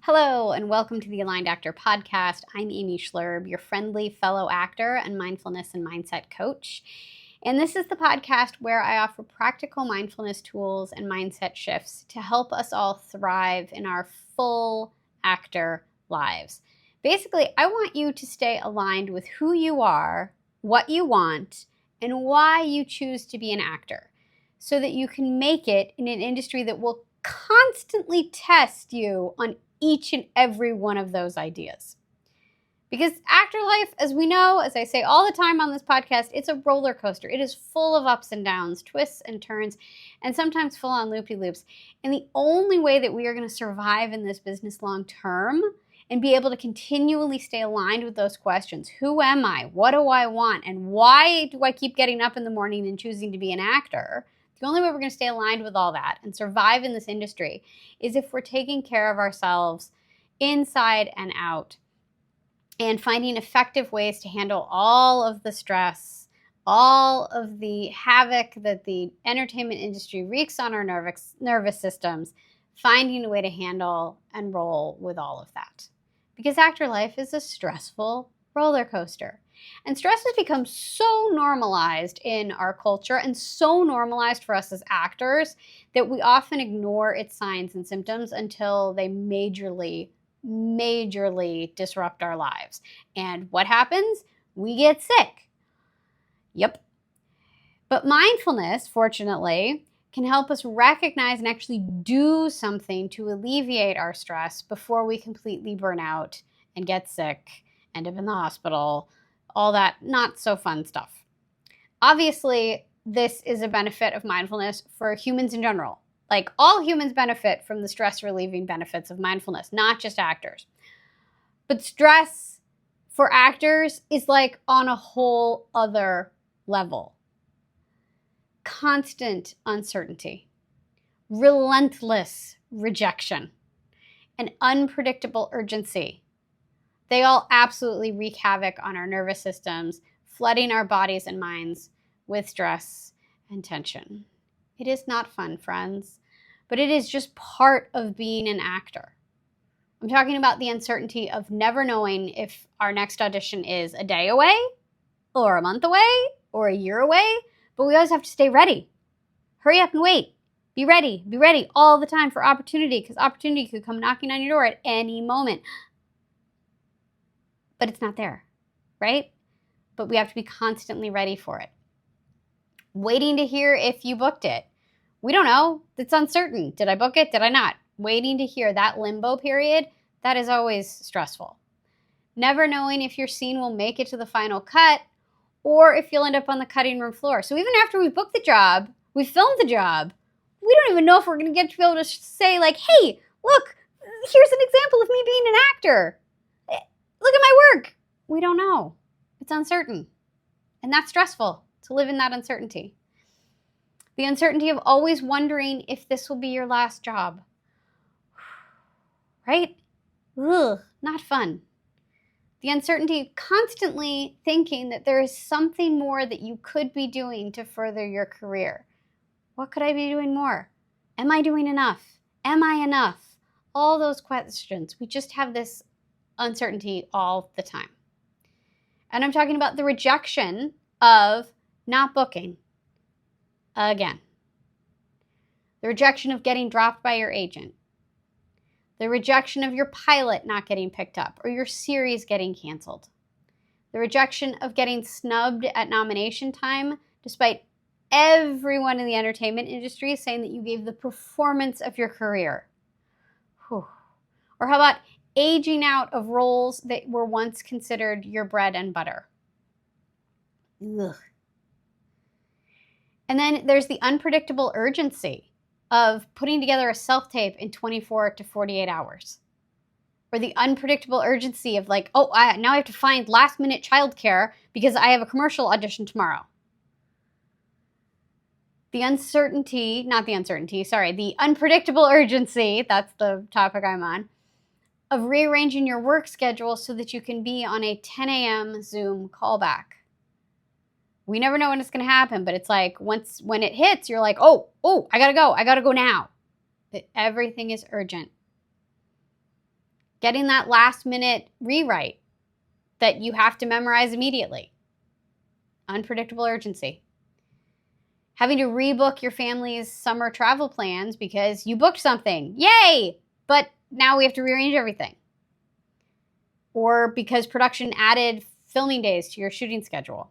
Hello, and welcome to the Aligned Actor Podcast. I'm Amy Schloerb, your friendly fellow actor and mindfulness and mindset coach. And this is the podcast where I offer practical mindfulness tools and mindset shifts to help us all thrive in our full actor lives. Basically, I want you to stay aligned with who you are, what you want, and why you choose to be an actor, so that you can make it in an industry that will constantly test you on each and every one of those ideas. Because actor life, as we know, as I say all the time on this podcast, it's a roller coaster. It is full of ups and downs, twists and turns, and sometimes full on loopy-loops. And the only way that we are going to survive in this business long term and be able to continually stay aligned with those questions, who am I, what do I want, and why do I keep getting up in the morning and choosing to be an actor? The only way we're going to stay aligned with all that and survive in this industry is if we're taking care of ourselves inside and out and finding effective ways to handle all of the stress, all of the havoc that the entertainment industry wreaks on our nervous systems, finding a way to handle and roll with all of that. Because actor life is a stressful roller coaster. And stress has become so normalized in our culture and so normalized for us as actors that we often ignore its signs and symptoms until they majorly disrupt our lives. And what happens? We get sick. Yep. But mindfulness, fortunately, can help us recognize and actually do something to alleviate our stress before we completely burn out and get sick, end up in the hospital, all that not so fun stuff. Obviously, this is a benefit of mindfulness for humans in general. Like, all humans benefit from the stress relieving benefits of mindfulness, not just actors. But stress for actors is like on a whole other level. Constant uncertainty, relentless rejection, and unpredictable urgency. They all absolutely wreak havoc on our nervous systems, flooding our bodies and minds with stress and tension. It is not fun, friends, but it is just part of being an actor. I'm talking about the uncertainty of never knowing if our next audition is a day away, or a month away, or a year away, but we always have to stay ready. Hurry up and wait. Be ready all the time for opportunity, because opportunity could come knocking on your door at any moment. But it's not there, right? But we have to be constantly ready for it. Waiting to hear if you booked it. We don't know. It's uncertain. Did I book it? Did I not? Waiting to hear, that limbo period, that is always stressful. Never knowing if your scene will make it to the final cut or if you'll end up on the cutting room floor. So even after we've booked the job, we filmed the job, we don't even know if we're going to get to be able to say, like, hey, look, here's an example of me being an actor. Look at my work. We don't know. It's uncertain. And that's stressful, to live in that uncertainty. The uncertainty of always wondering if this will be your last job. Right? Ugh, not fun. The uncertainty of constantly thinking that there is something more that you could be doing to further your career. What could I be doing more? Am I doing enough? Am I enough? All those questions. We just have this uncertainty all the time. And I'm talking about the rejection of not booking again. The rejection of getting dropped by your agent. The rejection of your pilot not getting picked up or your series getting canceled. The rejection of getting snubbed at nomination time despite everyone in the entertainment industry saying that you gave the performance of your career. Whew. Or how about aging out of roles that were once considered your bread and butter? Ugh. And then there's the unpredictable urgency of putting together a self-tape in 24 to 48 hours. Or the unpredictable urgency of like, now I have to find last-minute childcare because I have a commercial audition tomorrow. The unpredictable urgency, that's the topic I'm on, of rearranging your work schedule so that you can be on a 10 a.m. Zoom callback. We never know when it's going to happen, but it's like when it hits, you're like, oh, I gotta go now. Everything is urgent. Getting that last minute rewrite that you have to memorize immediately. Unpredictable urgency. Having to rebook your family's summer travel plans because you booked something. Yay! But now we have to rearrange everything. Or because production added filming days to your shooting schedule.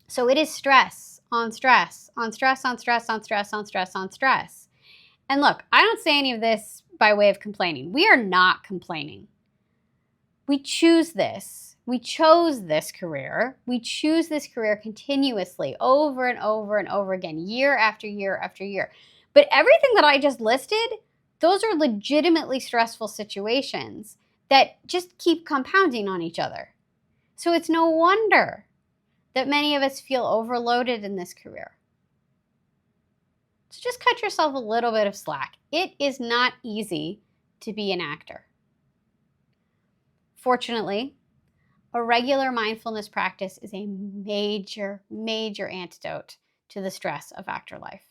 So it is stress on stress, on stress, on stress, on stress, on stress, on stress. And look, I don't say any of this by way of complaining. We are not complaining. We choose this. We chose this career. We choose this career continuously over and over and over again, year after year after year. But everything that I just listed, those are legitimately stressful situations that just keep compounding on each other. So it's no wonder that many of us feel overloaded in this career. So just cut yourself a little bit of slack. It is not easy to be an actor. Fortunately, a regular mindfulness practice is a major, major antidote to the stress of actor life.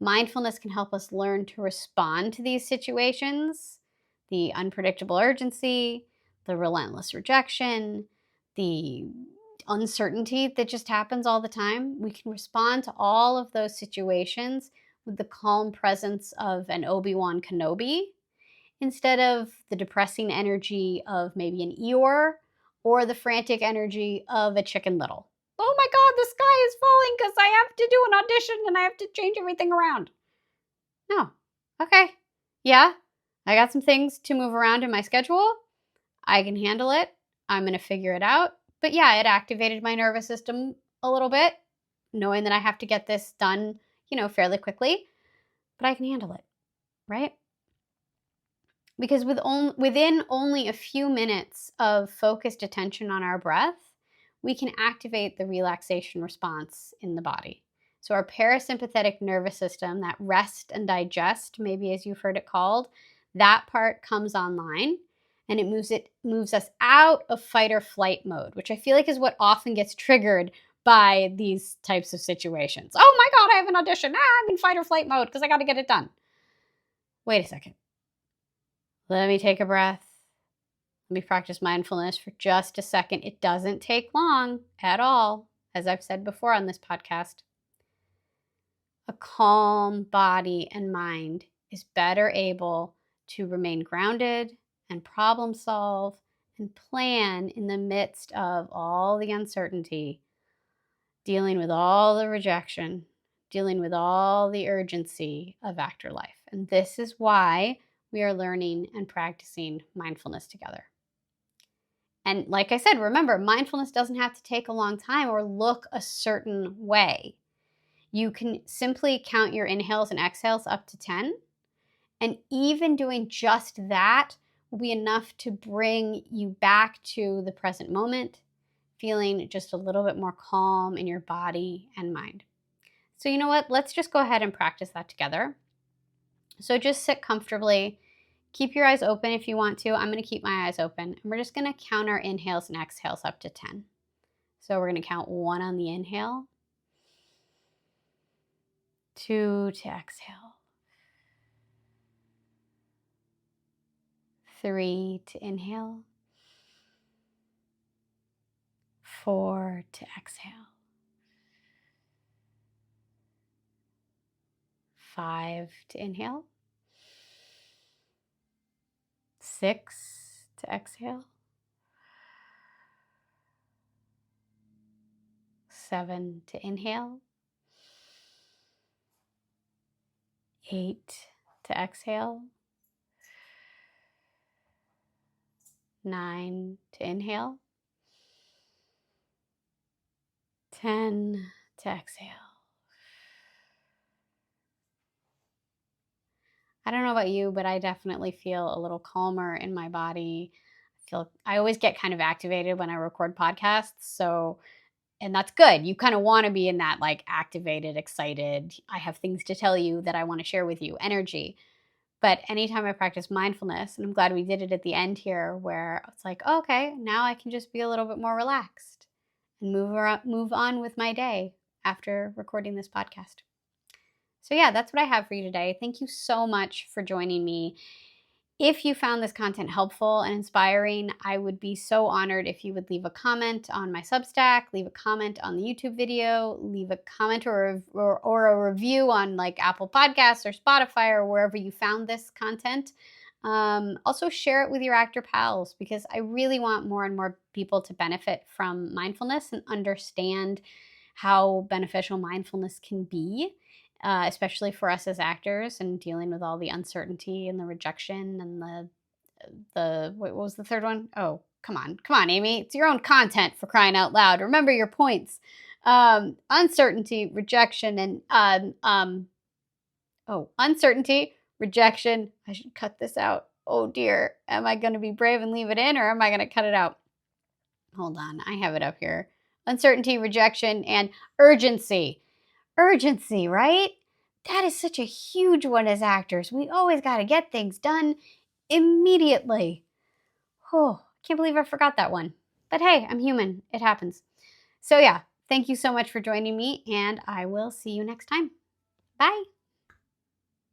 Mindfulness can help us learn to respond to these situations, the unpredictable urgency, the relentless rejection, the uncertainty that just happens all the time. We can respond to all of those situations with the calm presence of an Obi-Wan Kenobi instead of the depressing energy of maybe an Eeyore or the frantic energy of a Chicken Little. Oh my God, the sky is falling because I have to do an audition and I have to change everything around. No. Okay. Yeah, I got some things to move around in my schedule. I can handle it. I'm going to figure it out. But yeah, it activated my nervous system a little bit, knowing that I have to get this done, fairly quickly. But I can handle it, right? Because within only a few minutes of focused attention on our breath, we can activate the relaxation response in the body. So our parasympathetic nervous system, that rest and digest, maybe as you've heard it called, that part comes online and it moves us out of fight or flight mode, which I feel like is what often gets triggered by these types of situations. Oh my God, I have an audition. I'm in fight or flight mode because I got to get it done. Wait a second. Let me take a breath. Let me practice mindfulness for just a second. It doesn't take long at all, as I've said before on this podcast. A calm body and mind is better able to remain grounded and problem solve and plan in the midst of all the uncertainty, dealing with all the rejection, dealing with all the urgency of actor life. And this is why we are learning and practicing mindfulness together. And like I said, remember, mindfulness doesn't have to take a long time or look a certain way. You can simply count your inhales and exhales up to 10. And even doing just that will be enough to bring you back to the present moment, feeling just a little bit more calm in your body and mind. So you know what? Let's just go ahead and practice that together. So just sit comfortably. Keep your eyes open if you want to. I'm going to keep my eyes open. And we're just going to count our inhales and exhales up to 10. So we're going to count 1 on the inhale, 2 to exhale, 3 to inhale, 4 to exhale, 5 to inhale, 6 to exhale, 7 to inhale, 8 to exhale, 9 to inhale, 10 to exhale. I don't know about you, but I definitely feel a little calmer in my body. I always get kind of activated when I record podcasts, and that's good. You kind of want to be in that like activated, excited, I have things to tell you that I want to share with you energy. But anytime I practice mindfulness, and I'm glad we did it at the end here, where it's like, oh, okay, now I can just be a little bit more relaxed and move on with my day after recording this podcast. So yeah, that's what I have for you today. Thank you so much for joining me. If you found this content helpful and inspiring, I would be so honored if you would leave a comment on my Substack, leave a comment on the YouTube video, leave a comment or a review on like Apple Podcasts or Spotify or wherever you found this content. Also share it with your actor pals, because I really want more and more people to benefit from mindfulness and understand how beneficial mindfulness can be. Especially for us as actors and dealing with all the uncertainty and the rejection and what was the third one? Oh, come on, Amy. It's your own content, for crying out loud. Remember your points. Uncertainty, rejection, and uncertainty, rejection. I should cut this out. Oh dear. Am I going to be brave and leave it in, or am I going to cut it out? Hold on. I have it up here. Uncertainty, rejection, and urgency. Urgency, right? That is such a huge one as actors. We always got to get things done immediately. Oh, can't believe I forgot that one. But hey, I'm human. It happens. So yeah, thank you so much for joining me, and I will see you next time. Bye.